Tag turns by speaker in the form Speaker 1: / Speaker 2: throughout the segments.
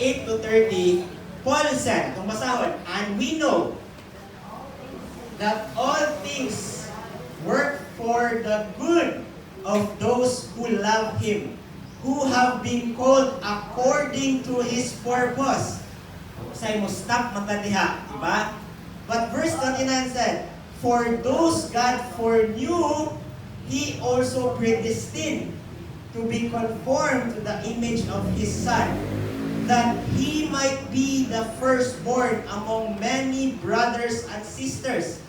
Speaker 1: 8 to 30, Paul said, itong basahon, and we know that all things work for the good of those who love Him, who have been called according to His purpose. Say mo, stop matadiha, diba? But verse 29 said, for those God foreknew, He also predestined to be conformed to the image of His Son, that He might be the firstborn among many brothers and sisters.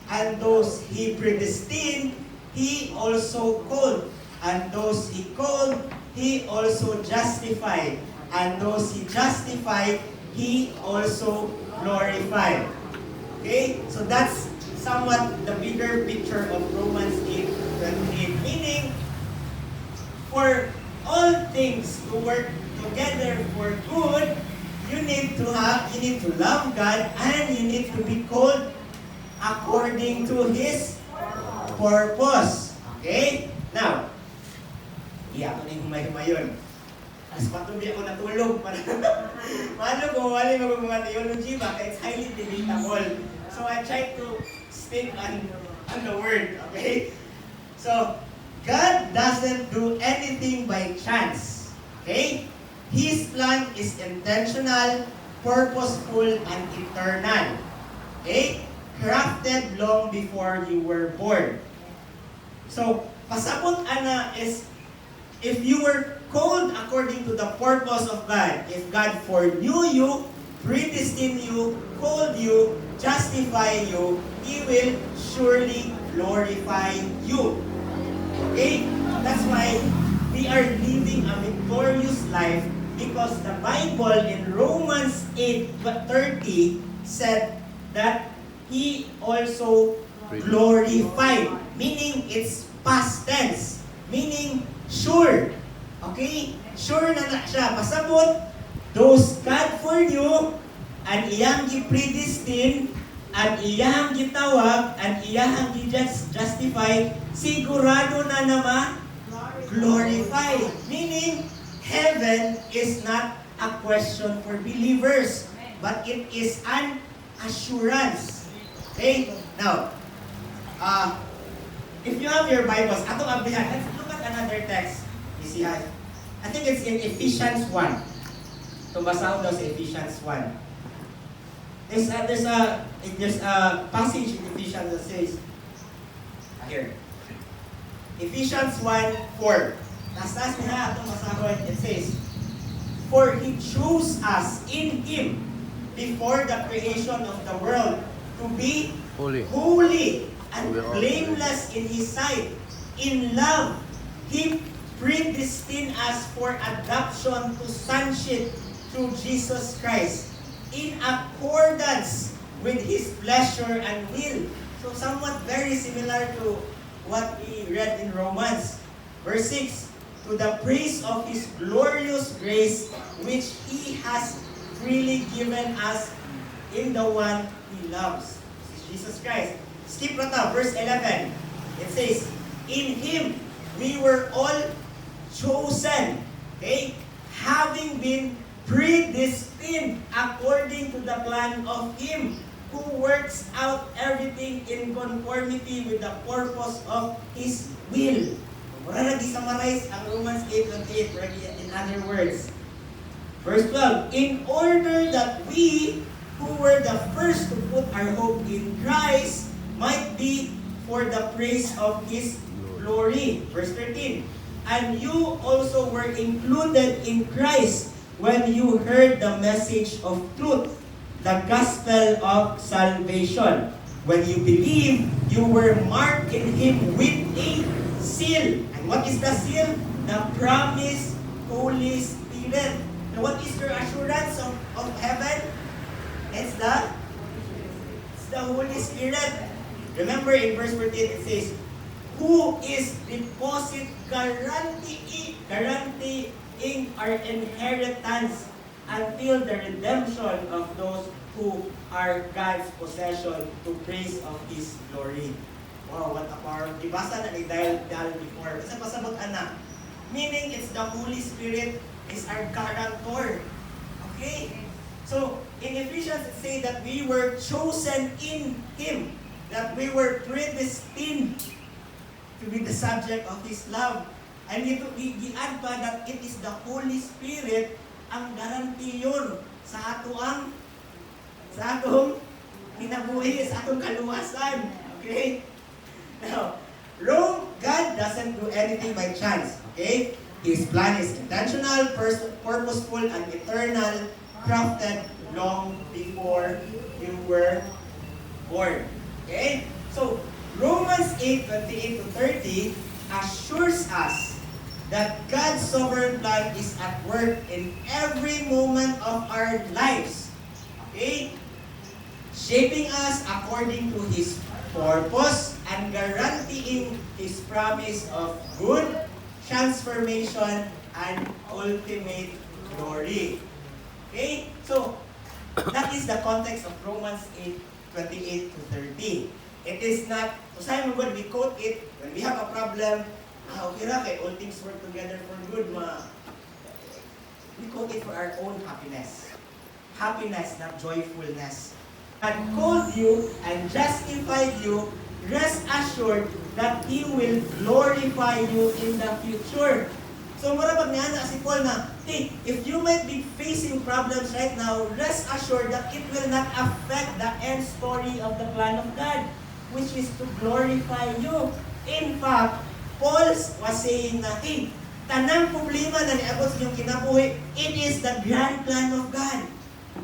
Speaker 1: And those He predestined, He also called. And those He called, He also justified. And those He justified, He also glorified. Okay? So that's somewhat the bigger picture of Romans 8:28. Meaning, for all things to work together for good, you need to love God, and you need to be called according to His purpose. Okay? Now, iya ko na yung humay-humayon. As patuloy ako natulog. Paano kung wala yung mga theology ba? It's highly debatable. So I try to stick on the word. Okay? So, God doesn't do anything by chance. Okay? His plan is intentional, purposeful, and eternal. Okay? Crafted long before you were born. So, pasabot ana is, if you were called according to the purpose of God, if God foreknew you, predestined you, called you, justify you, He will surely glorify you. Okay? That's why we are living a victorious life, because the Bible in Romans 8:30 said that He also glorified. Meaning, it's past tense. Meaning, sure. Okay? Sure na siya. Pasabot, those God foreknew, and iyang gi-predestined, and iyang gitawag, and iyang gi-justify, sigurado na naman, glorify. Meaning, heaven is not a question for believers, but it is an assurance. Okay? Now, if you have your Bibles, atong ablihan, let's look at another text. You see, I think it's in Ephesians 1. Tumbasahon daw sa Ephesians 1. There's a passage in Ephesians that says, here, Ephesians 1:4. Taas niya atong basahon. It says, for He chose us in Him before the creation of the world to be holy and blameless in His sight. In love, He predestined us for adoption to sonship through Jesus Christ, in accordance with His pleasure and will. So somewhat very similar to what we read in Romans. Verse 6, to the praise of His glorious grace, which He has freely given us in the one He loves. This is Jesus Christ. Skip rata, verse 11. It says, in Him we were all chosen. Okay? Having been predestined according to the plan of Him who works out everything in conformity with the purpose of His will. Mura nag-summarize ang Romans 8:28 in other words. Verse 12, in order that we who were the first to put our hope in Christ might be for the praise of His glory. Verse 13, and you also were included in Christ when you heard the message of truth, the gospel of salvation. When you believe, you were marked in Him with a seal. And what is the seal? The promised Holy Spirit. And what is your assurance of heaven? It's the Holy Spirit. Remember in verse 14 it says, who is guaranteeing our inheritance until the redemption of those who are God's possession to praise of His glory. Wow, what a power. Ibasa na ni Dale before. Kasi pasabot anak. Meaning, it's the Holy Spirit is our guarantor. Okay? So, in Ephesians, it says that we were chosen in Him, that we were predestined to be the subject of His love. And ito, i-add pa that it is the Holy Spirit ang garantiyon sa atong kinabuhi, sa atong kaluwasan. Okay? Now, God doesn't do anything by chance. Okay? His plan is intentional, purposeful, and eternal, crafted long before you were born. Okay? So, Romans 8:28-30 assures us that God's sovereign plan is at work in every moment of our lives. Okay? Shaping us according to His purpose and guaranteeing His promise of good, transformation, and ultimate glory. Okay? So, that is the context of Romans 8:28-30. It is not, usahay mo good, we quote it, when we have a problem, okay ra, kay all things work together for good, we quote it for our own happiness. Happiness, not joyfulness. God called you and justified you, rest assured that He will glorify you in the future. So, marabag niya na si Paul na, hey, if you might be facing problems right now, rest assured that it will not affect the end story of the plan of God, which is to glorify you. In fact, Paul was saying na, hey, tanang problema na niabot sa inyong kinabuhi, it is the grand plan of God.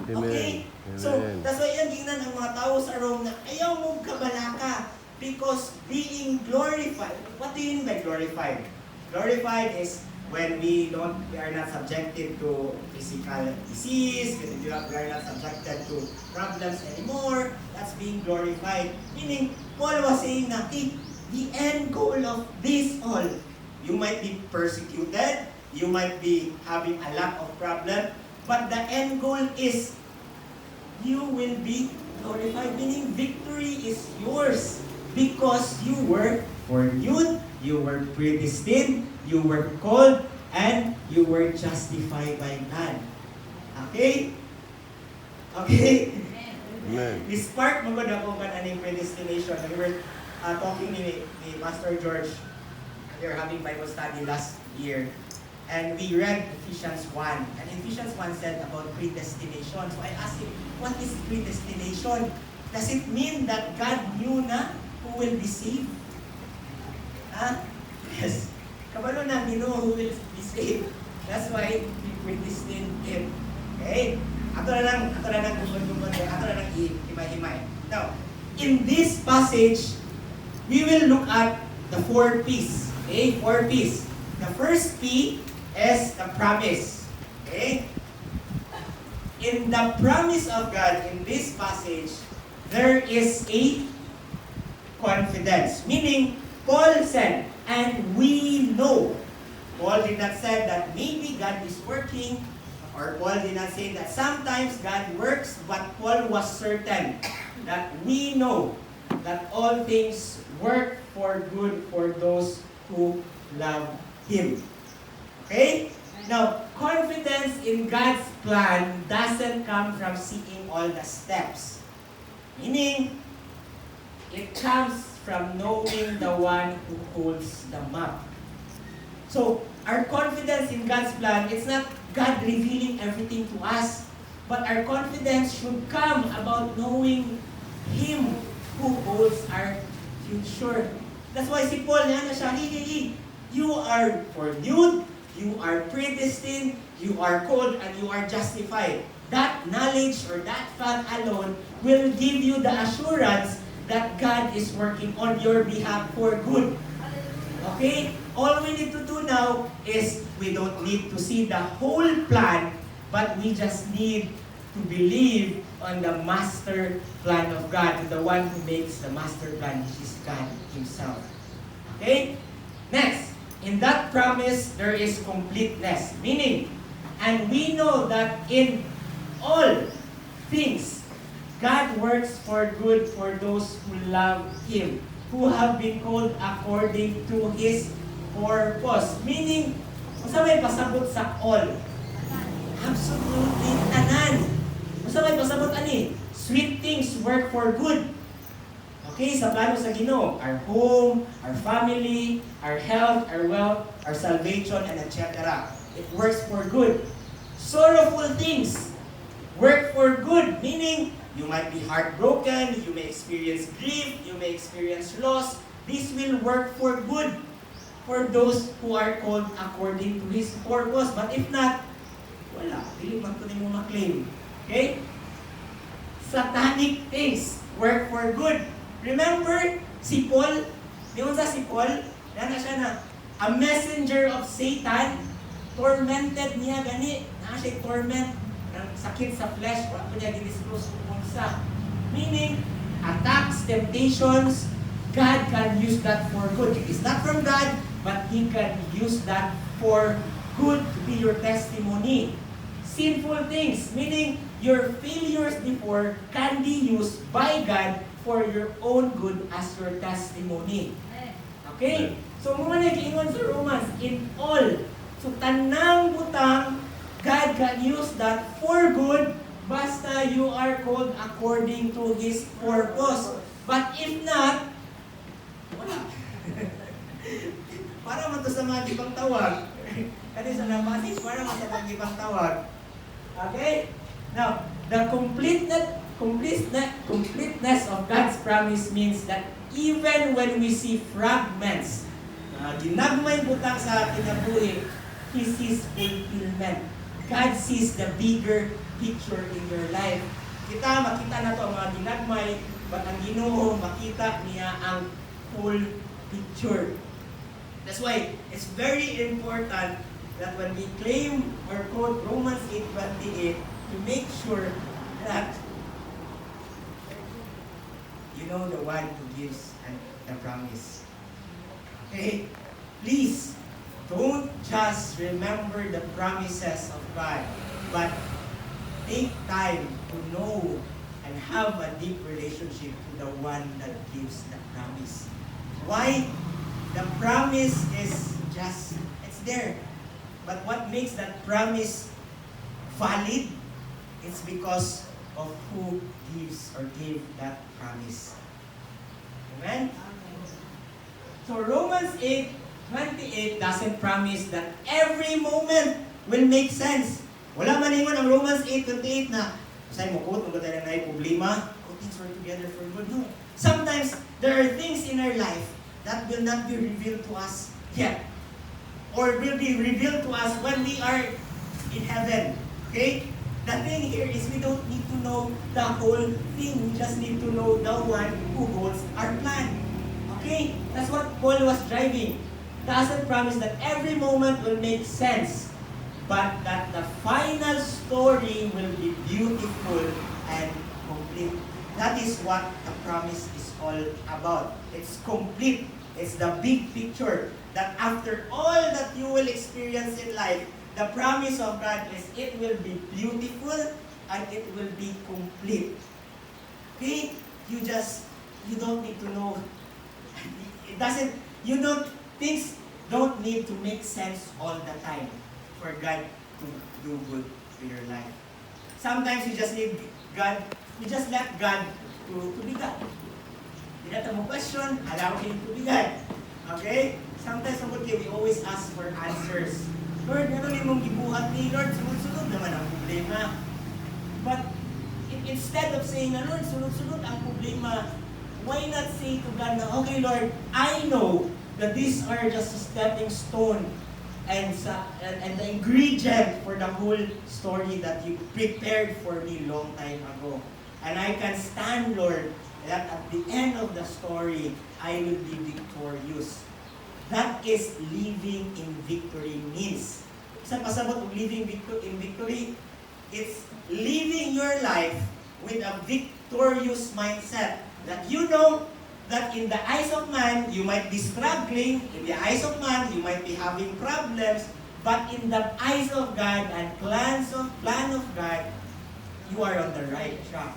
Speaker 1: Okay?
Speaker 2: Amen.
Speaker 1: So, that's why yan gingnan ang mga tao sa Rome na ayaw mong kabalaka because being glorified. What do you mean by glorified? Glorified is when we are not subjected to physical disease, when we are not subjected to problems anymore. That's being glorified. Meaning, Paul was saying na, hey, the end goal of this all, you might be persecuted, you might be having a lot of problem, but the end goal is you will be glorified. Meaning, victory is yours because you were foreknown, you were predestined, you were called, and you were justified by God. Okay? Okay?
Speaker 2: Amen.
Speaker 1: This part, magod ako aning predestination. We were talking ni Pastor George. We were having Bible study last year. And we read Ephesians 1. And Ephesians 1 said about predestination. So I asked him, what is predestination? Does it mean that God knew na who will be saved? Yes. Kabalo na, we know who will be saved. That's why we predestined him. Okay? Ato na lang himay-himay. Now, in this passage, we will look at the 4 P's. Okay? 4 P's. The first P is the promise. Okay? In the promise of God, in this passage, there is a confidence. Meaning, Paul said, and we know. Paul did not say that maybe God is working, or Paul did not say that sometimes God works, but Paul was certain that we know that all things work for good for those who love Him. Okay? Now, confidence in God's plan doesn't come from seeing all the steps. Meaning, it comes from knowing the one who holds the map. So, our confidence in God's plan, it's not God revealing everything to us, but our confidence should come about knowing Him who holds our future. That's why si Paul, yan na siya, you are foreknown, you are predestined, you are called, and you are justified. That knowledge or that fact alone will give you the assurance that God is working on your behalf for good. Okay? All we need to do now is we don't need to see the whole plan, but we just need to believe on the master plan of God, the one who makes the master plan, which is God Himself. Okay? Next, in that promise, there is completeness. Meaning, and we know that in all things, God works for good for those who love Him, who have been called according to His purpose. Meaning, kung sa may pasabot sa all, absolutely tanan. gani, sweet things work for good. Okay, sa plano sa Ginoo, our home, our family, our health, our wealth, our salvation, and etc. It works for good. Sorrowful things work for good, meaning you might be heartbroken, you may experience grief, you may experience loss. This will work for good for those who are called according to His purpose. But if not, wala. Dili man ito mo maklaim. Okay? Satanic things work for good. Remember, si Paul, di mo sa si Paul, na siya na, a messenger of Satan, tormented niya gani, na siya torment, ng sakit sa flesh, wala po niya gidisclose kung sa. Meaning, attacks, temptations, God can use that for good. It's not from God, but He can use that for good to be your testimony. Sinful things, meaning your failures before can be used by God for your own good as your testimony. Okay? So, muna nag-iingon sa Romans, in all, so tanang butang, God can use that for good, basta you are called according to His purpose. But if not, wala. Para man to sa mga ibang tawag. Kasi sa nabasis, para man sa mga ibang tawag. Okay? Now, the completeness of God's promise means that even when we see fragments, ginagmay butang sa kinabuhi, He sees fulfillment. God sees the bigger picture in your life. Makita na to ang mga ginagmay, but ang Ginoo, makita niya ang whole picture. That's why it's very important that when we claim or quote Romans 8:28, to make sure that you know the one who gives the promise. Okay? Please, don't just remember the promises of God, but take time to know and have a deep relationship to the one that gives the promise. Why? The promise is just, it's there. But what makes that promise valid is because of who gives or gave that promise. Amen? So Romans 8:28 doesn't promise that every moment will make sense. Wala man ingon ang Romans 8:28 na say mo quote, kung tayo na problema, things work together for good. No. Sometimes there are things in our life that will not be revealed to us yet. Or will be revealed to us when we are in heaven. Okay? The thing here is we don't need to know the whole thing. We just need to know the one who holds our plan. Okay? That's what Paul was driving. Doesn't promise that every moment will make sense, but that the final story will be beautiful and complete. That is what the promise is all about. It's complete. It's the big picture that after all that you will experience in life, the promise of God is it will be beautiful and it will be complete. Okay? You don't need to know. Things don't need to make sense all the time for God to do good to your life. Sometimes you just need God, you just let God to be God. Hindi natin mo question, allow Him to be God. Okay? Sometimes we always ask for answers. Lord, ano ni mong gibuhat ni Lord? Sunod-sunod naman ang problema. But instead of saying na, Lord, sunod-sunod ang problema, why not say to God na, okay Lord, I know that these are just a stepping stone and the ingredient for the whole story that you prepared for me long time ago. And I can stand, Lord, that at the end of the story, I will be victorious. That is living in victory means. Isang pasabot of living in victory, it's living your life with a victorious mindset. That you know that in the eyes of man, you might be struggling. In the eyes of man, you might be having problems. But in the eyes of God and plan of God, you are on the right track.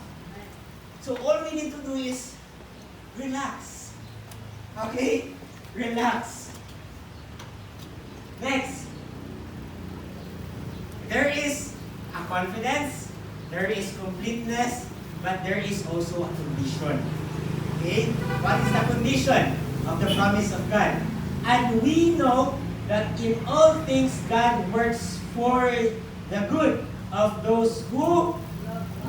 Speaker 1: So all we need to do is relax. Okay? Relax. Next. There is a confidence, there is completeness, but there is also a condition. Okay? What is the condition of the promise of God? And we know that in all things God works for the good of those who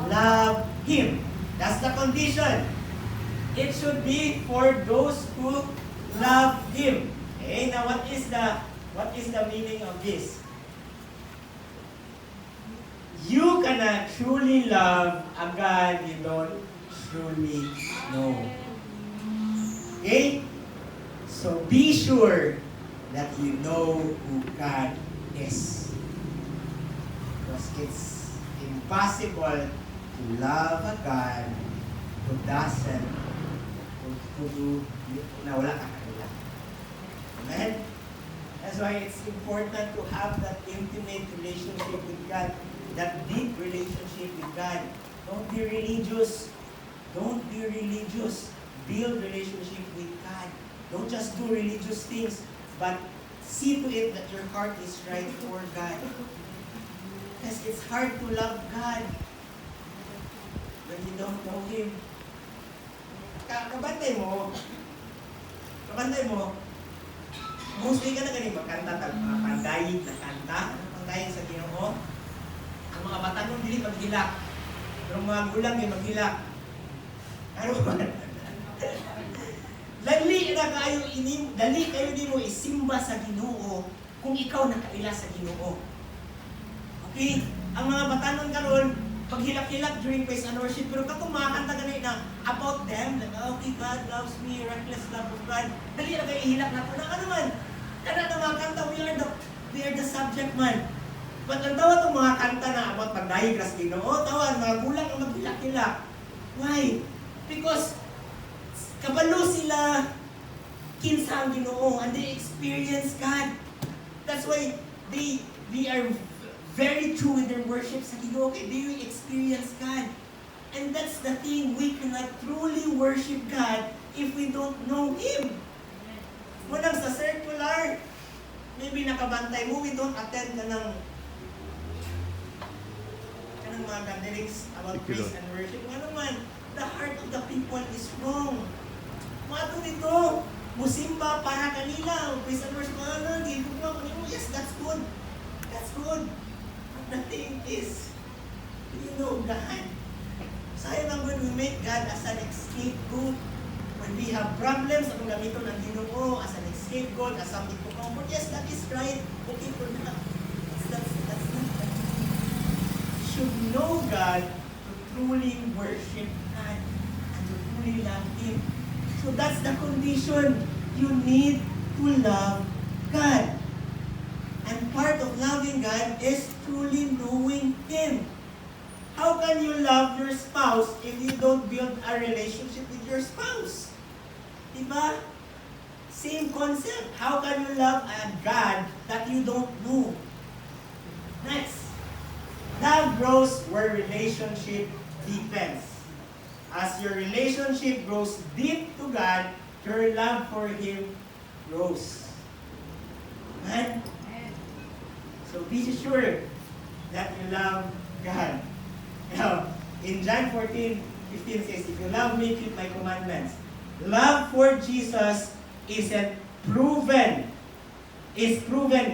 Speaker 1: love Him. That's the condition. It should be for those who love Him. Okay? Now what is the meaning of this? You cannot truly love a God you don't truly know. Okay? So be sure that you know who God is. Because it's impossible to love a God who doesn't, na wala ka kanila. Amen? That's why it's important to have that intimate relationship with God, that deep relationship with God. Don't be religious. Don't be religious. Build relationship with God. Don't just do religious things, but see to it that your heart is right for God. Because it's hard to love God when you don't know Him. Kabantay mo, mostly ka na galing magkanta, mga pandayig na kanta, pandayig sa Ginoo. Ang mga bata nung dili maghilak, pero mga gulang yung maghilak. Ano ba? Dali kayo di mo isimba sa Ginoo kung ikaw nakaila sa Ginoo. Okay? Ang mga bata nun karon paghilak-hilak during praise and worship, pero katong mga kanta ganit na about them, like, okay, God loves me, reckless love of God. Dali na kayo ihilak na ito. Ano man? Kana na mga kanta, we are the subject man. But ang tawa itong mga kanta na about pagdayig ras Ginoo, tawa, mga gulang ang maghilak-hilak. Why? Because kabalo sila kinsa ang Ginoo and they experience God. That's why they are very true in their worship sa Ginoo. They experience God. And that's the thing, we cannot truly worship God if we don't know Him. Munang sa circular, maybe nakabantay mo, we don't attend ka ng mga gatherings about praise and worship. Ano man, the heart of the people is wrong. Mato nito, musimba para kanila, praise and worship, yes, that's good. That's good. But the thing is, you know God. Sayang lang when we make God as an scapegoat. When we have problems, ang gamiton ng Ginoo as an scapegoat, as something to comfort. Yes, that is right. Okay for that. That's not right. You should know God to truly worship God and to truly love Him. So that's the condition. You need to love God. And part of loving God is truly knowing Him. How can you love your spouse if you don't build a relationship with your spouse? Diba? Same concept. How can you love a God that you don't know? Next. Love grows where relationship deepens. As your relationship grows deep to God, your love for Him grows. Amen? So be sure that you love God. Now, in John 14:15 says, if you love me, keep my commandments. Love for Jesus is proven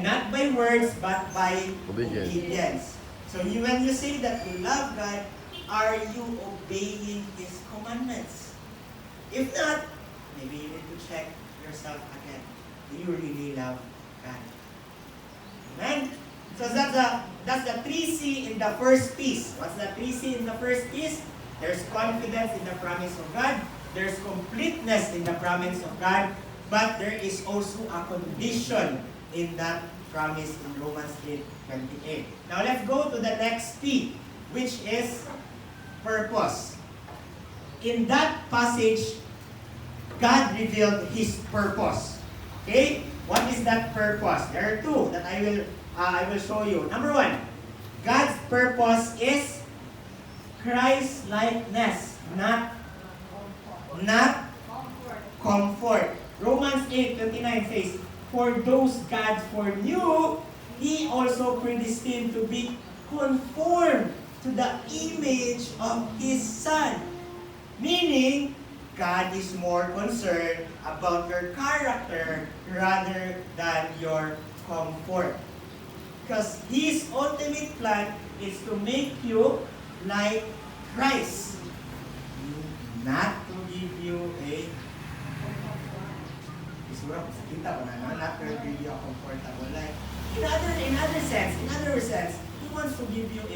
Speaker 1: not by words, but by obedience. So when you say that you love God, are you obeying His commandments? If not, maybe you need to check yourself again. Do you really love God? Amen? So that's the 3C in the first piece. What's the 3C in the first piece? There's confidence in the promise of God. There's completeness in the promise of God. But there is also a condition in that promise in Romans 8:28. Now let's go to the next P, which is purpose. In that passage, God revealed His purpose. Okay? What is that purpose? There are two that I will show you. Number one, God's purpose is Christ-likeness, not comfort. Romans 8:29 says, for those God foreknew, He also predestined to be conformed to the image of His Son. Meaning, God is more concerned about your character rather than your comfort. Because His ultimate plan is to make you like Christ. Not to give you a isura kung sakita ko na, not to give you a comfortable life. In other sense, He wants to give you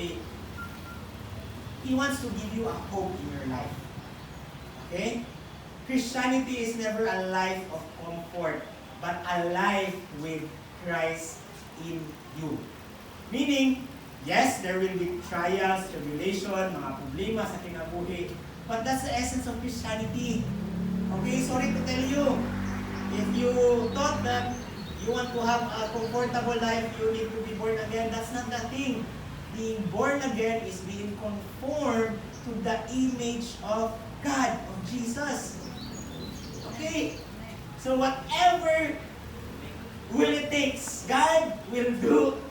Speaker 1: a hope in your life. Okay? Christianity is never a life of comfort, but a life with Christ in you. Meaning, yes, there will be trials, tribulation, mga problema sa kinabuhi, but that's the essence of Christianity. Okay, sorry to tell you, if you thought that you want to have a comfortable life, you need to be born again, that's not the thing. Being born again is being conformed to the image of God, of Jesus. Okay? So whatever will it takes, God will do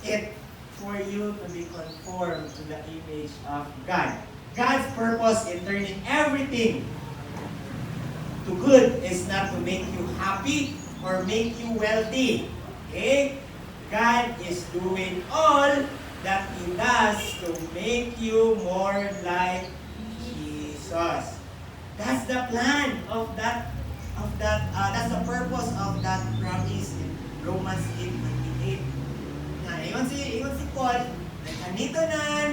Speaker 1: it for you to be conformed to the image of God. God's purpose in turning everything to good is not to make you happy or make you wealthy. Okay? God is doing all that He does to make you more like Jesus. That's the plan of that. That's the purpose of that promise in Romans 8:28. Na iyon si Paul, nagkanito nan,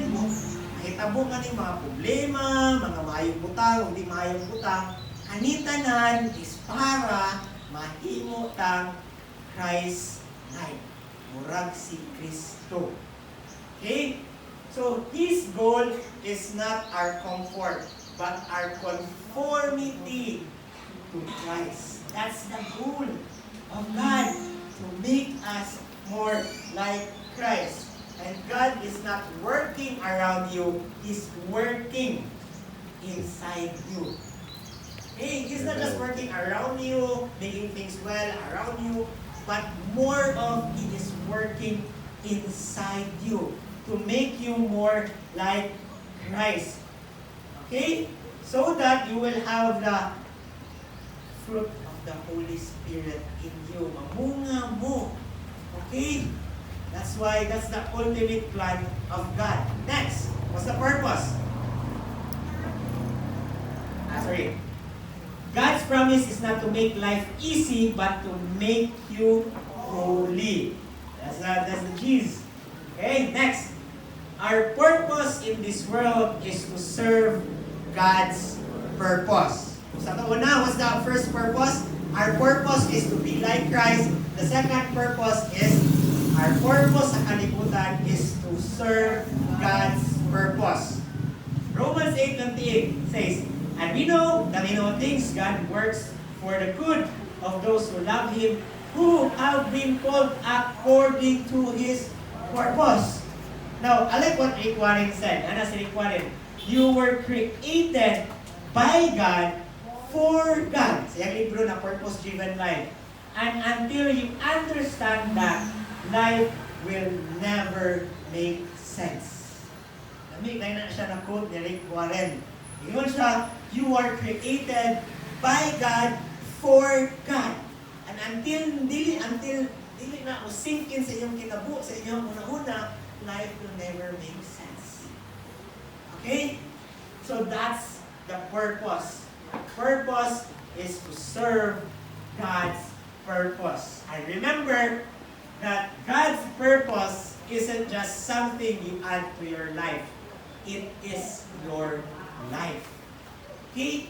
Speaker 1: mahitabo nga ni mga problema, mga maayong butang, hindi maayong butang, kanitanan is para mahimo tang Christ like, murag si Kristo. Okay? So, His goal is not our comfort, but our conformity to Christ. That's the goal of God, to make us more like Christ. And God is not working around you, He's working inside you. Okay? He's not just working around you, making things well around you, but more of He is working inside you to make you more like Christ. Okay? So that you will have the fruit of the Holy Spirit in you. Mamunga mo. Okay? That's why that's the ultimate plan of God. Next, what's the purpose? Sorry. God's promise is not to make life easy, but to make you holy. That's the G's. Okay, next. Our purpose in this world is to serve God's purpose. Sa una, what's the first purpose? Our purpose is to be like Christ. The second purpose is, our purpose sa kalibutan is to serve God's purpose. Romans 8:28 says, and we know that in all things God works for the good of those who love Him, who have been called according to His purpose. Now, I like what Rick Warren said. Ano si Rick Warren? You were created by God for God. Sa yung libro na Purpose-Driven Life. And until you understand that, life will never make sense. Lamig na siya na quote ni Rick Warren. Ingon siya, you are created by God for God. And until dili na sink in sa inyong kinabu, sa inyong una-una, life will never make sense. Okay? So that's the purpose. Purpose is to serve God's purpose. And remember that God's purpose isn't just something you add to your life. It is your life. Okay?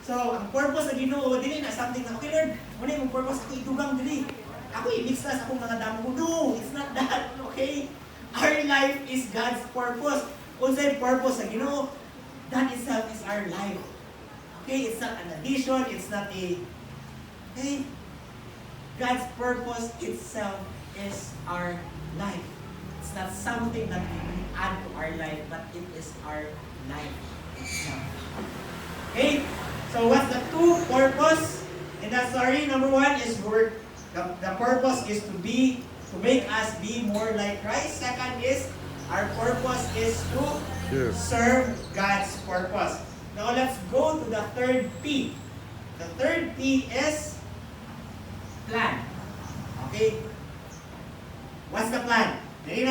Speaker 1: So, ang purpose na Ginoo, dili na something na, okay Lord, muna yung purpose ako idugang dili. Ako i-mix na sa akong mga damo. No, it's not that. Okay? Our life is God's purpose. Unsay purpose na Ginoo, that itself is our life. Okay? It's not an addition, it's not a, okay? God's purpose itself is our life. It's not something that we add to our life, but it is our life itself. Okay? So what's the two purpose in that story? Number one is the purpose is to make us be more like Christ. Second is Our purpose is to serve God's purpose. Now let's go to the third P. The third P is plan. Okay? What's the plan? Dili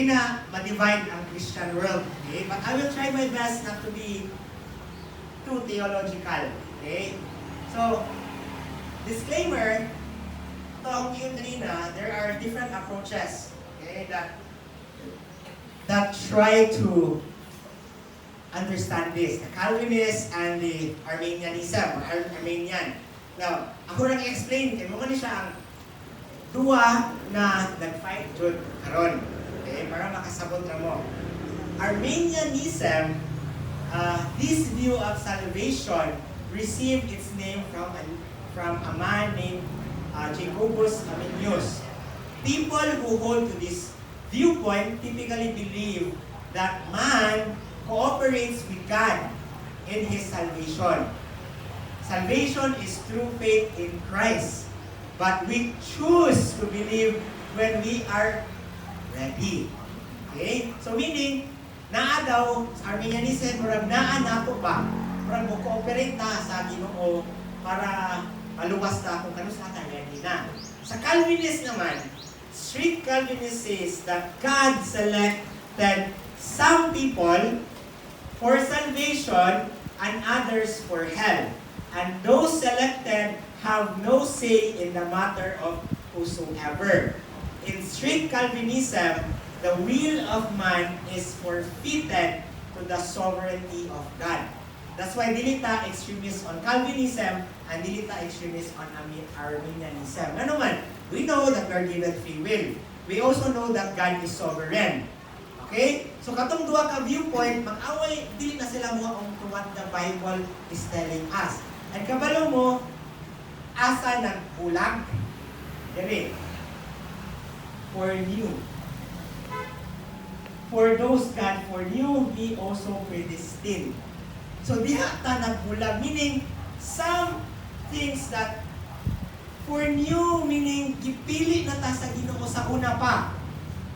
Speaker 1: na ma-divide ang Christian world. Okay? But I will try my best not to be too theological. Okay? So, disclaimer, ito ang yun kanina, there are different approaches, okay, that try to understand this. The Calvinist and the Arminianism, or Arminian. Now, ako nang i-explain, kaya mo siya ang duwa na nag-fight jud karon. Okay, para makasabot na mo. Arminianism, this view of salvation received its name from a man named Jacobus Arminius. People who hold to this viewpoint typically believe that man cooperates with God in his salvation. Salvation is through faith in Christ, but we choose to believe when we are ready. Okay? So meaning, naa daw, sa Arminianism, murag naa nato ba? Murag mo cooperate na sa Ginoo para maluwas na kung kano sa ready na. Sa Calvinist naman, strict Calvinist says that God selected some people for salvation and others for hell. And those selected have no say in the matter of whosoever. In strict Calvinism, the will of man is forfeited to the sovereignty of God. That's why dilita extremists on Calvinism and dilita extremists on Arminianism. Ano man, we know that we are given free will. We also know that God is sovereign. Okay? So katong duha ka viewpoint, mag-away, dili na sila mo ang what the Bible is telling us. At kabalo mo, asa ng bulag? Dili. For you. For those God foreknew, He also predestined. So diha ta nagbulag, meaning some things that foreknew, meaning gipili na ta sa Ginoo sa una pa.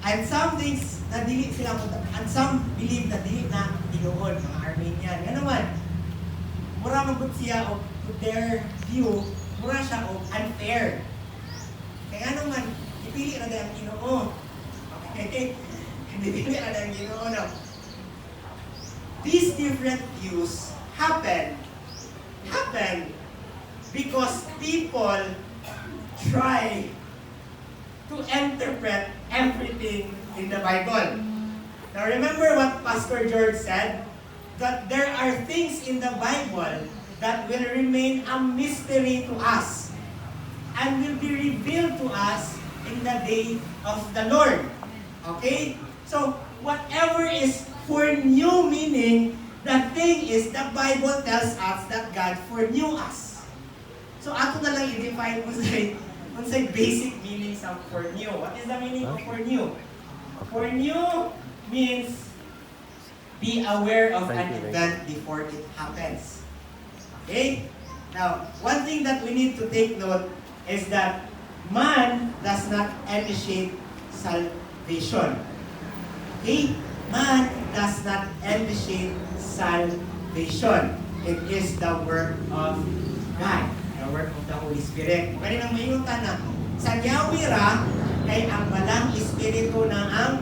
Speaker 1: And some things na dili sila mo, and some believe na dili na Ginoo, mga Armenian. Nga naman, mura magud siya o to their view, mura siya o unfair. Kaya naman, ipili na dahil ang Ginoo. Okay? Hindi na dahil ang Ginoo. No? These different views happen because people try to interpret everything in the Bible. Now remember what Pastor George said? That there are things in the Bible that will remain a mystery to us and will be revealed to us in the day of the Lord. Okay? So, whatever is foreknew, meaning, the thing is, the Bible tells us that God foreknew us. So, ato na lang i-define kung sa basic meaning of foreknew. What is the meaning of foreknew? Foreknew means be aware of an event before it happens. Okay? Now, one thing that we need to take note is that man does not initiate salvation. Okay? Man does not initiate salvation. It is the work of God, the work of the Holy Spirit. Kaya nang mayuntan na, sa Yahweh kay ang balang Espiritu na ang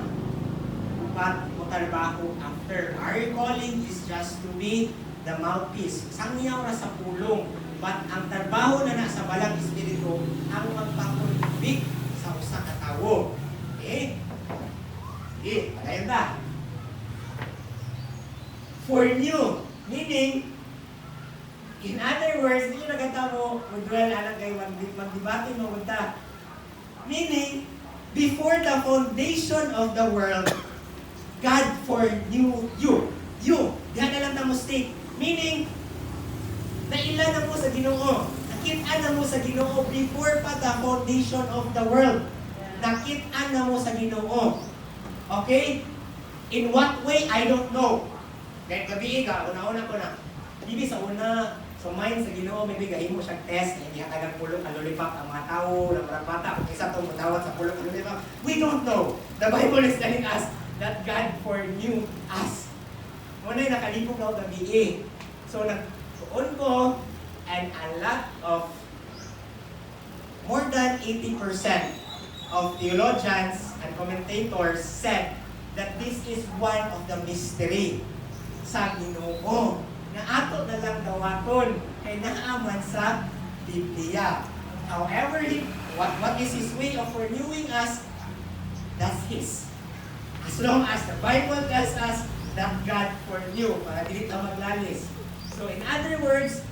Speaker 1: trabaho after. Our calling is just to be the mouthpiece. Sangyaw ra sa pulong. But ang trabaho na nasa balang Espiritu ang magpakulbik sa usa ka tawo. Okay? Okay, padayon ta. Foreknew, meaning, in other words, hindi nyo naganda mo, mag-dwell, anak kayo, mag-debate mo, magda. Meaning, before the foundation of the world, God foreknew you. You. Diyan na lang na mo state. Meaning, nailan na mo sa Ginoo. Nakita na mo sa Ginoo before pa the foundation of the world. Nakita na mo sa Ginoo. Okay? In what way? I don't know. Kahit gabi ka, una-una ko na. Bibi sa una, So mine sa Ginoo, maybe gahimo siyang test, na ihatagan pulong ang lollipop ang mga tao, ng mga bata, kung isa itong matawad sa pulong ang lollipop. We don't know. The Bible is telling us that God foreknew us. Muna yung nakalipog na gabi eh. So nagtuon ko, and a lot of, more than 80% of theologians and commentators said that this is one of the mystery sa Ginoo na ato na lang dawaton kay naaman sa Biblia. However, what is His way of renewing us? That's His. As long as the Bible tells us that God foreknew, para dili ta maglalis. So in other words,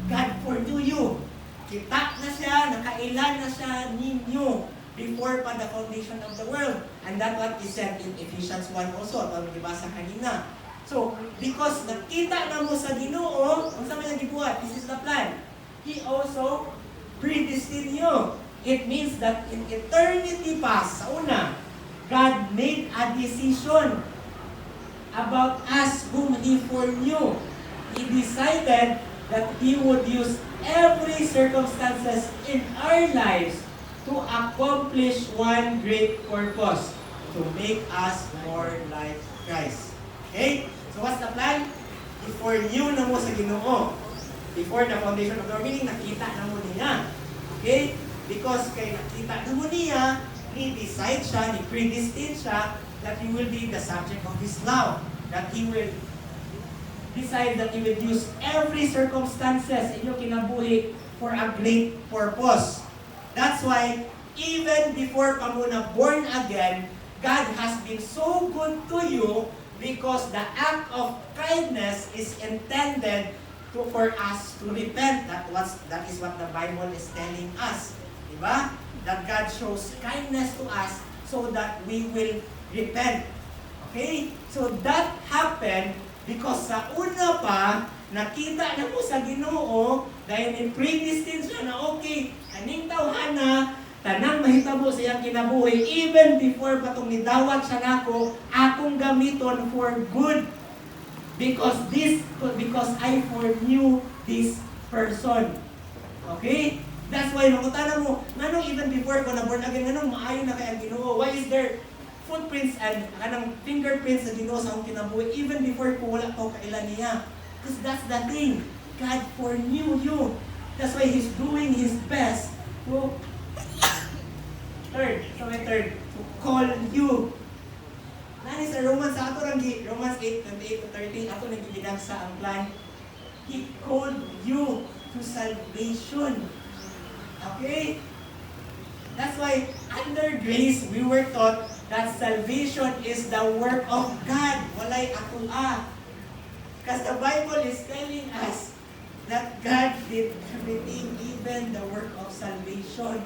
Speaker 1: God foreknew you. Kita na siya, nakailan na siya ninyo before pa the foundation of the world. And that's what He said in Ephesians 1 also, at ang nabasa kanina. So, because nakita na mo sa Ginoo, kung saan mo yung gibuhat, this is the plan. He also predestined you. It means that in eternity past, sa una, God made a decision about us whom He foreknew. He decided that He would use every circumstances in our lives to accomplish one great purpose, to make us more like Christ. Okay? So what's the plan? Before you na mo sa Ginoo. Before the foundation of the world, meaning nakita na mo niya. Okay? Because kay nakita na mo niya, ni-decide siya, ni-predestine siya, that you will be the subject of His love. That He will decide that He will use every circumstances in your kinabuhi for a great purpose. That's why, even before pa mo na born again, God has been so good to you because the act of kindness is intended for us to repent. That is what the Bible is telling us. Diba? That God shows kindness to us so that we will repent. Okay? So that happened because sa una pa, nakita na mo sa Ginoo, dahil ni-predestine siya na okay, kaning tawhana, tanang mahitabo sa iyang kinabuhi, even before patong nidawat siya nako, akong gamiton for good. Because I foreknew this person. Okay? That's why, nung utana mo, nganong even before ko na born again, nganong maayo na kay ang Ginoo? Why is there footprints and kanang fingerprints sa Ginoo sa akong kinabuhi, even before ko wala ko kailan niya? Because that's the thing. God foreknew you. That's why He's doing His best to to call you. Nani sa Romans, sa ato Romans 8:28-30, ato nagbibilang sa ang plan. He called you to salvation. Okay? That's why under grace, we were taught that salvation is the work of God. Walay ako Because the Bible is telling us that God did everything, even the work of salvation.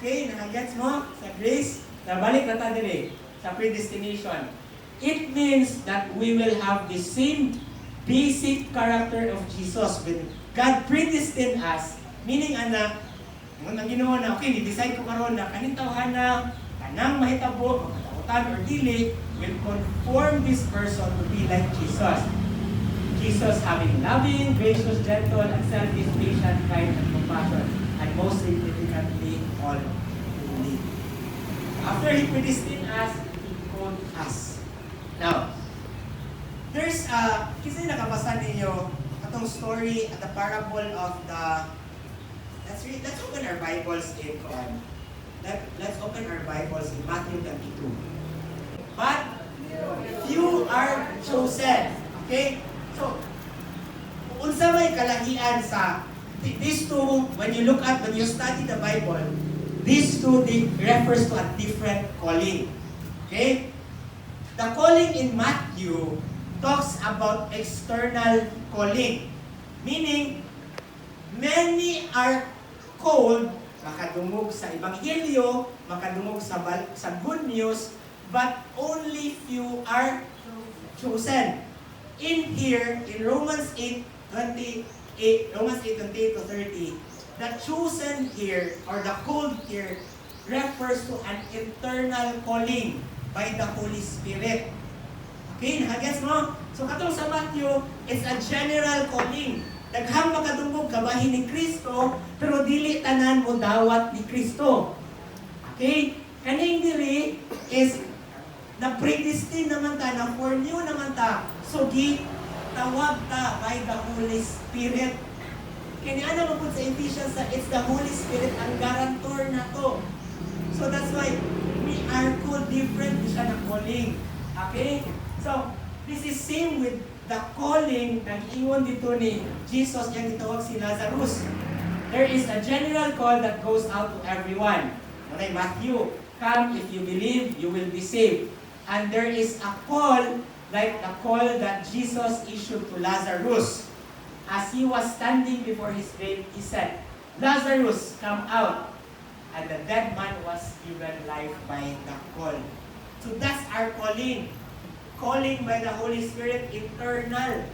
Speaker 1: Okay, nakagets mo sa grace? Nabalik na tayo din sa predestination. It means that we will have the same basic character of Jesus. When God predestined us, meaning ang Ginoo na, okay, ni-decide ko karon na kaning tawhana, kanang mahitabo, makatautan or dili, will conform this person to be like Jesus. Jesus having loving, gracious, gentle, and selfish, patient, kind, and compassion, and most significantly, all holy. After He predestined us, He called us. Now, there's kasi nakabasa ninyo atong story at the parable of the. Let's open our Bibles in let's open our Bibles in Matthew 22. But few are chosen. Okay? So, unsa may kalahian sa these two, when you study the Bible, these two refers to a different calling. Okay? The calling in Matthew talks about external calling. Meaning, many are called, makadungog sa Ebanghelyo, makadungog sa good news, but only few are chosen. In here, in Romans 8:28 to 30, the chosen here, or the called here, refers to an internal calling by the Holy Spirit. Okay, nakagets mo? So katong sa Matthew, it's a general calling. Daghang makadungog kabahin ni Kristo, pero dili tanan mo dawat ni Kristo. Okay? Kaning diri is na predestined naman ta, na foreknew naman ta. So tawag ta by the Holy Spirit. Kani ana mo sa Ephesians sa it's the Holy Spirit ang guarantor na to. So that's why we are called different siya na calling. Okay? So this is same with the calling na iwan dito ni Jesus yang gitawag si Lazarus. There is a general call that goes out to everyone. Okay, Matthew, come if you believe, you will be saved. And there is a call like the call that Jesus issued to Lazarus. As he was standing before his grave, he said, Lazarus, come out. And the dead man was given life by the call. So that's our calling. Calling by the Holy Spirit, eternal.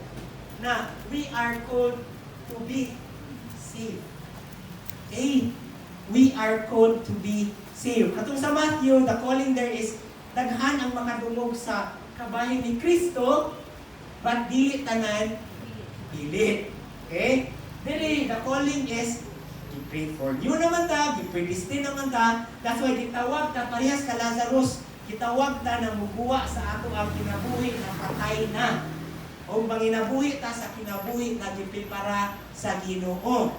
Speaker 1: Na we are called to be saved. Okay? We are called to be saved. Katong sa Matthew, the calling there is daghan ang makadungog sa kabahin ni Kristo, but dili tanan dili. Okay? Dili, the calling is i-pray for you naman ta, i-predestined naman ta. That's why gitawag ta parehas ka Lazarus. Gitawag ta na mubuwa sa ato ang kinabuhi na patay na. O manginabuhi ta sa kinabuhi na giprepara sa Ginoo.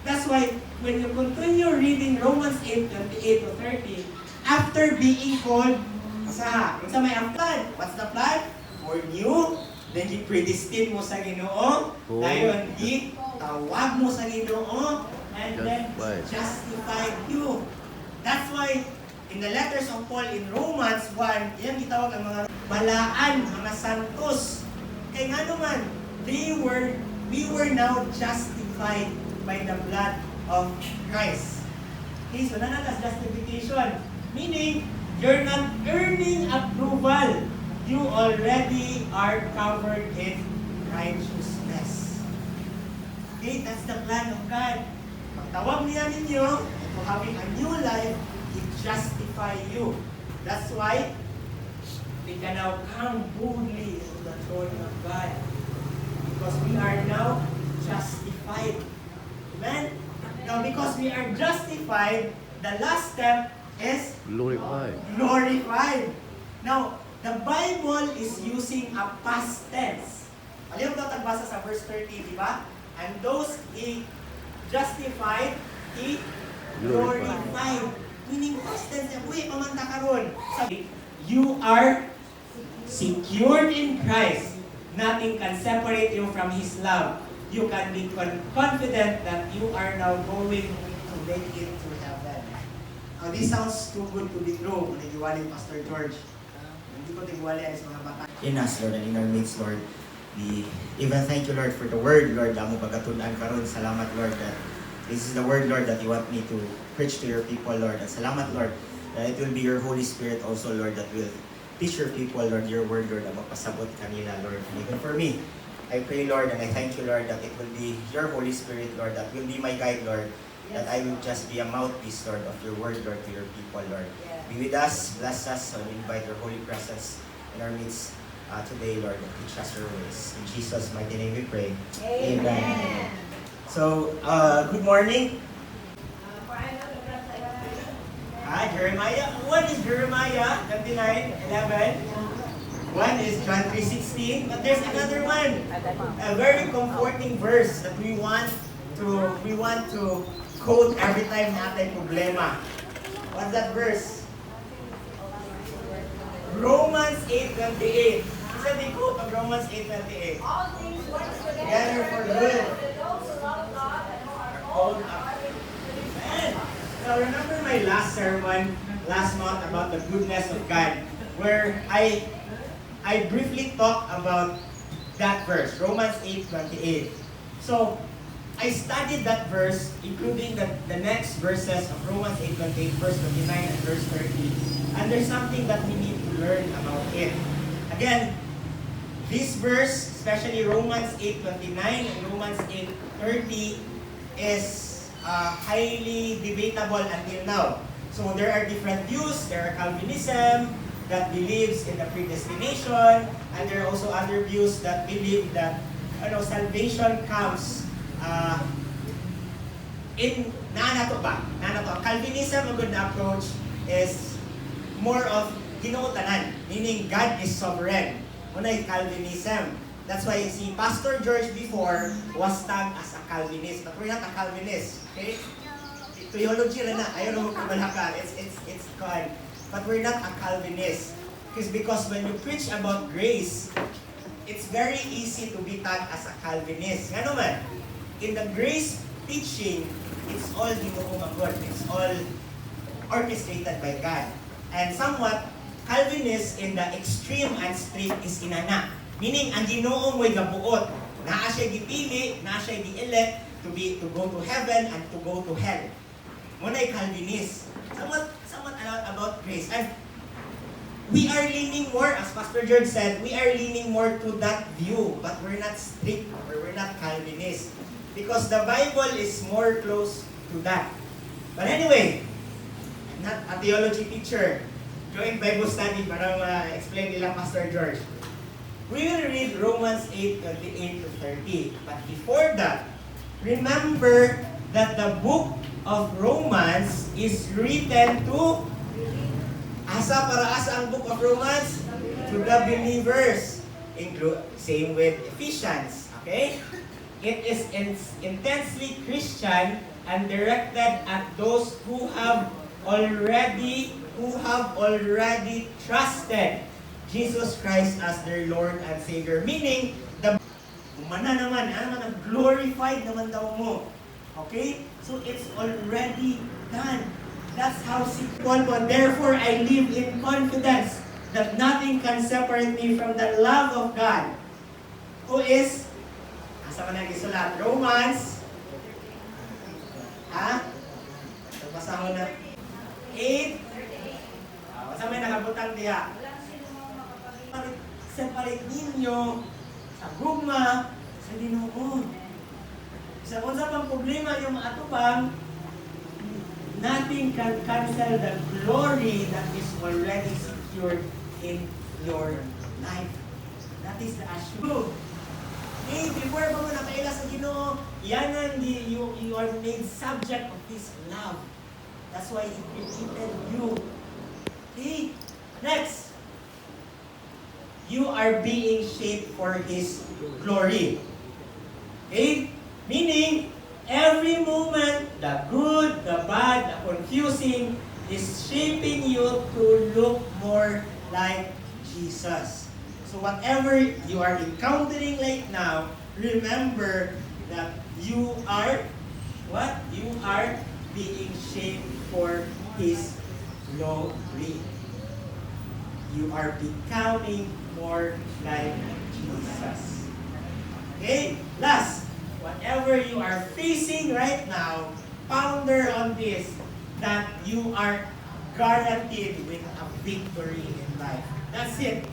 Speaker 1: That's why when you continue reading Romans 8:28 to 30, after being called, sa may plan. What's the plan? For you, then i-predestined mo sa Ginoo. Dayon tawag mo sa Ginoo, and then justify you. That's why in the letters of Paul in Romans 1, yan gitawag ang mga balaan, mga santos. Kaya nga naman, we were now justified by the blood of Christ. Okay, so nanatas justification. Meaning, you're not earning approval. You already are covered in righteousness. Okay, that's the plan of God. Pagtawag niya ninyo to having a new life, it justify you. That's why we can now come boldly to the throne of God. Because we are now justified. Amen? Now, because we are justified, the last step is
Speaker 2: glorified.
Speaker 1: Glorified. Now, the Bible is using a past tense. Alam mo tagbasa sa verse 30, di ba? And those he justified, he glorified. Meaning past tense, uy, pamanta karon. You are secured in Christ. Nothing can separate you from His love. You can be confident that you are now going to make it to heaven. Now, this sounds too good to be true. Kung nagiwali Pastor George. Hindi ko nagiwali ang mga bata. In us, Lord, and in our midst, Lord. We even thank you, Lord, for the word, Lord. Amo pagkatunan karon. Salamat, Lord, that this is the word, Lord, that you want me to preach to your people, Lord. And salamat, Lord, that it will be your Holy Spirit also, Lord, that will teach your people, Lord, your word, Lord, na magpasabot kanila, Lord. And even for me, I pray, Lord, and I thank you, Lord, that it will be your Holy Spirit, Lord, that will be my guide, Lord, that I will just be a mouthpiece, Lord, of your word, Lord, to your people, Lord. Be with us, bless us, and invite your holy presence in our midst today, Lord, and teach us your ways. In Jesus' mighty name we pray. Amen. So, good morning. Jeremiah. One is Jeremiah 29:11. One is John 3:16. But there's another one. A very comforting verse that we want to quote every time natin problema. What's that verse? Romans 8:28. Isa di quote of Romans 8:28.
Speaker 3: All things work
Speaker 1: Together for good.
Speaker 3: to those who love God and who are
Speaker 1: Called
Speaker 3: called
Speaker 1: up.
Speaker 3: according to His
Speaker 1: Amen. So remember my last sermon last month about the goodness of God, where I briefly talked about that verse, Romans 8:28. So I studied that verse, including the next verses of Romans 8:28, verse 29 and verse 30. And there's something that we need to learn about it. Again, this verse, especially Romans 8:29 and Romans 8:30, is highly debatable until now. So there are different views. There are Calvinism that believes in the predestination, and there are also other views that believe that salvation comes naanato ba? Naanato. Calvinism, a good approach is more of ginuutanan, meaning God is sovereign. Unay Calvinism. That's why si Pastor George before was tagged as a Calvinist. But we're not a Calvinist. Okay? Theology rin na. Ayaw na magkabalaka. It's called. But we're not a Calvinist. Because when you preach about grace, it's very easy to be tagged as a Calvinist. Nga naman, in the grace teaching, it's all Ginoo ang God. It's all orchestrated by God. And somewhat, Calvinist in the extreme and strict is inana. Meaning, ang Ginoo mo'y gabuot. Naa siya gipili, naa siya gi-elect to go to heaven and to go to hell. Muna'y Calvinist. Somewhat about grace. And we are leaning more, as Pastor George said, we are leaning more to that view. But we're not strict or we're not Calvinist. Because the Bible is more close to that. But anyway, I'm not a theology teacher. Joint Bible study para ma-explain nila Pastor George. We will read Romans 8:28 to 30. But before that, remember that the book of Romans is written to asa ang book of Romans? To the believers. Same with Ephesians. Okay? It is intensely Christian and directed at those who have already trusted Jesus Christ as their Lord and Savior. Meaning, glorified naman daw mo. Okay? So it's already done. That's how simple. Therefore, I live in confidence that nothing can separate me from the love of God, who is, asa man ang isulat? Romans, basa mo na, 8, basa may nakabutang diya. Separate ninyo sa gugma, sa Ginoo. Sa unsa pang problema yung atupang, nothing can cancel the glory that is already secured in your life. That is the assurance. Hey, before pa mo nakaila sa Ginoo, yanan you are made subject of His love. That's why He created you. Okay, next. You are being shaped for His glory. Okay? Meaning, every moment, the good, the bad, the confusing, is shaping you to look more like Jesus. So whatever you are encountering right now, remember that you are what? You are being shaped for His glory. You are becoming more like Jesus. Okay? Last, whatever you are facing right now, ponder on this, that you are guaranteed with a victory in life. That's it.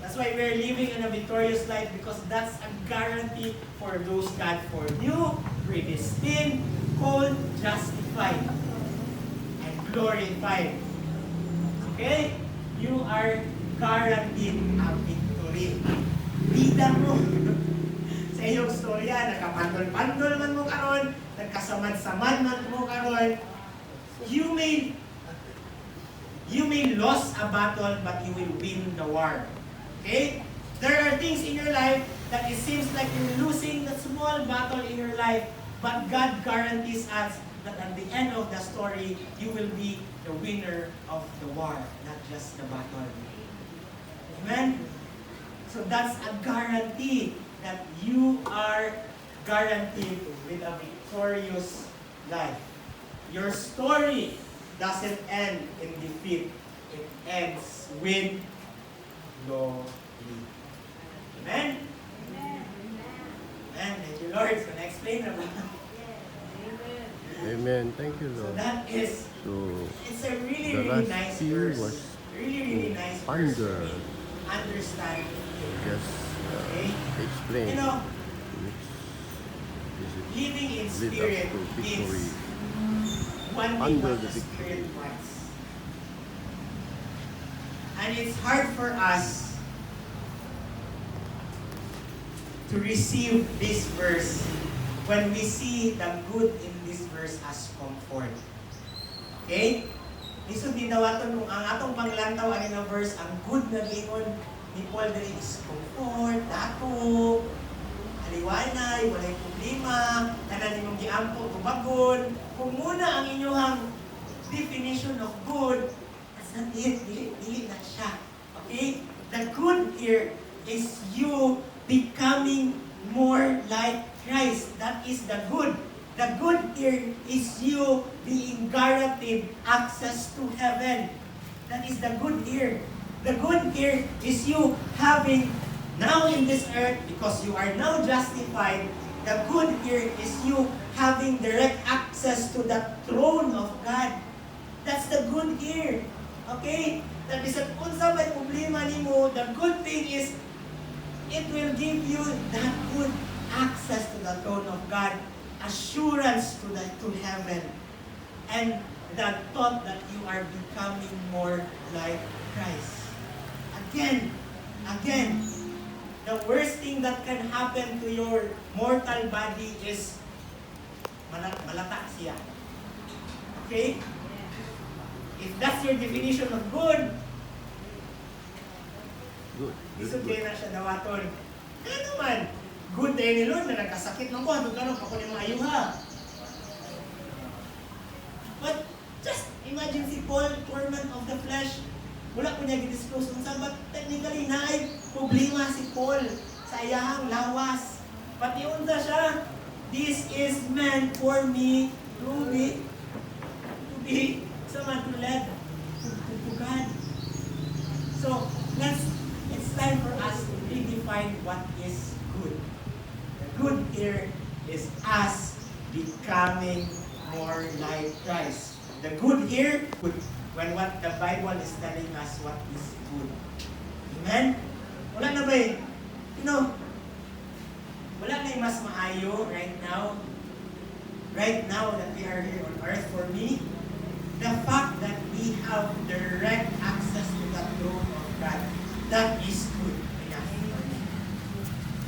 Speaker 1: That's why we're living in a victorious life, because that's a guarantee for those God foreknew, predestined, called, justified, and glorified. Okay? You are guaranteed a victory. Bida mo. Sa iyong storya, nagkapandol-pandol man mo karon, nagkasamad-samad man mo karon, you may lose a battle, but you will win the war. Okay? There are things in your life that it seems like you're losing the small battle in your life, but God guarantees us that at the end of the story, you will be the winner of the war, not just the battle. Amen? So that's a guarantee that you are guaranteed with a victorious life. Your story doesn't end in defeat. It ends with glory. Amen? Amen. Thank you, Lord. So, na-explain na ba?
Speaker 2: Amen. Thank you,
Speaker 1: So
Speaker 2: Lord.
Speaker 1: that is,
Speaker 2: So,
Speaker 1: it's a really,
Speaker 2: the
Speaker 1: really
Speaker 2: last
Speaker 1: nice
Speaker 2: few
Speaker 1: verse.
Speaker 2: was
Speaker 1: Really nice verse to
Speaker 2: under.
Speaker 1: understand.
Speaker 2: just
Speaker 1: Okay?
Speaker 2: explain
Speaker 1: You know,
Speaker 2: which is it
Speaker 1: living in
Speaker 2: lead
Speaker 1: spirit
Speaker 2: up to victory.
Speaker 1: means one thing
Speaker 2: Under
Speaker 1: what
Speaker 2: the
Speaker 1: the Spirit
Speaker 2: victory.
Speaker 1: wants. And it's hard for us to receive this verse when we see the good in this verse as comfort. Okay? Lisod din daw aton kung ang atong panglantaw ani nga verse, ang good na gingon ni Paul diri is comfort, dato, aliwanay, walay problema, tanan nimong giampo tubagon. Kung muna ang inyong definition of good, that's not it, dili na siya. Okay? The good here is you becoming more like Christ. That is the good. The good here is you being guaranteed access to heaven. That is the good here. The good here is you having now in this earth, because you are now justified, the good here is you having direct access to the throne of God. That's the good here. Okay? That is at unsa may problema nimo, the good thing is it will give you that good access to the throne of God, assurance to heaven, and the thought that you are becoming more like Christ. Again, the worst thing that can happen to your mortal body is malata siya. Okay? If that's your definition of good,
Speaker 2: Good.
Speaker 1: isod kayo na siya dawaton. Kaya naman, good tayo ni Lord na nagkasakit lang ko, hanggang gano'n ako ni maayuha. But just imagine si Paul, torment of the flesh, wala ko niya gidisclose kung saan, but technically naay problema si Paul sa iyahang lawas. Pati unta siya, this is meant for me to be someone to lead to God. So, it's time for us to redefine what is good. The good here is us becoming more like Christ. The good here, when what the Bible is telling us what is good. Amen? Wala na ba eh? Wala na yung mas maayo right now that we are here on earth. For me, the fact that we have direct access to the throne of God, that is good enough for me.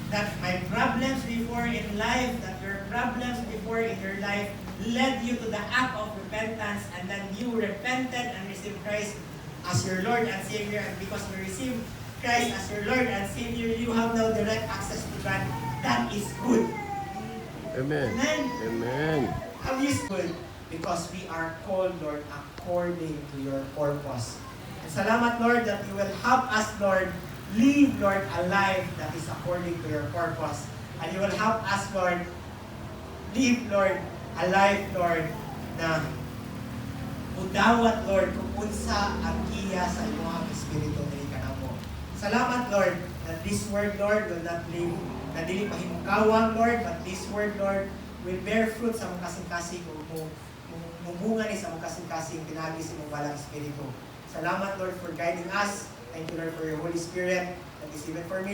Speaker 1: That my problems before in life, that your problems before in your life led you to the act of repentance, and then you repented and received Christ as your Lord and Savior, and because you received Christ as your Lord and Savior, you have now direct access to God. That is good.
Speaker 2: Amen.
Speaker 1: Amen.
Speaker 2: Amen.
Speaker 1: How is good? Because we are called, Lord, according to your purpose. And salamat, Lord, that you will help us, Lord, live, Lord, a life that is according to your purpose. And you will help us, Lord, live, Lord, a life, Lord, na udawat, Lord, kung unsa ang giya sa iyong Espiritu na ikanamo. Salamat, Lord, that this word, Lord, will not live na dili pahimukawang, Lord, but this word, Lord, will bear fruit sa mong kasing-kasing mubunga ni sa mong kasing-kasing pinagi sa mong balang Espiritu. Salamat, Lord, for guiding us. Thank you, Lord, for your Holy Spirit that is even for me.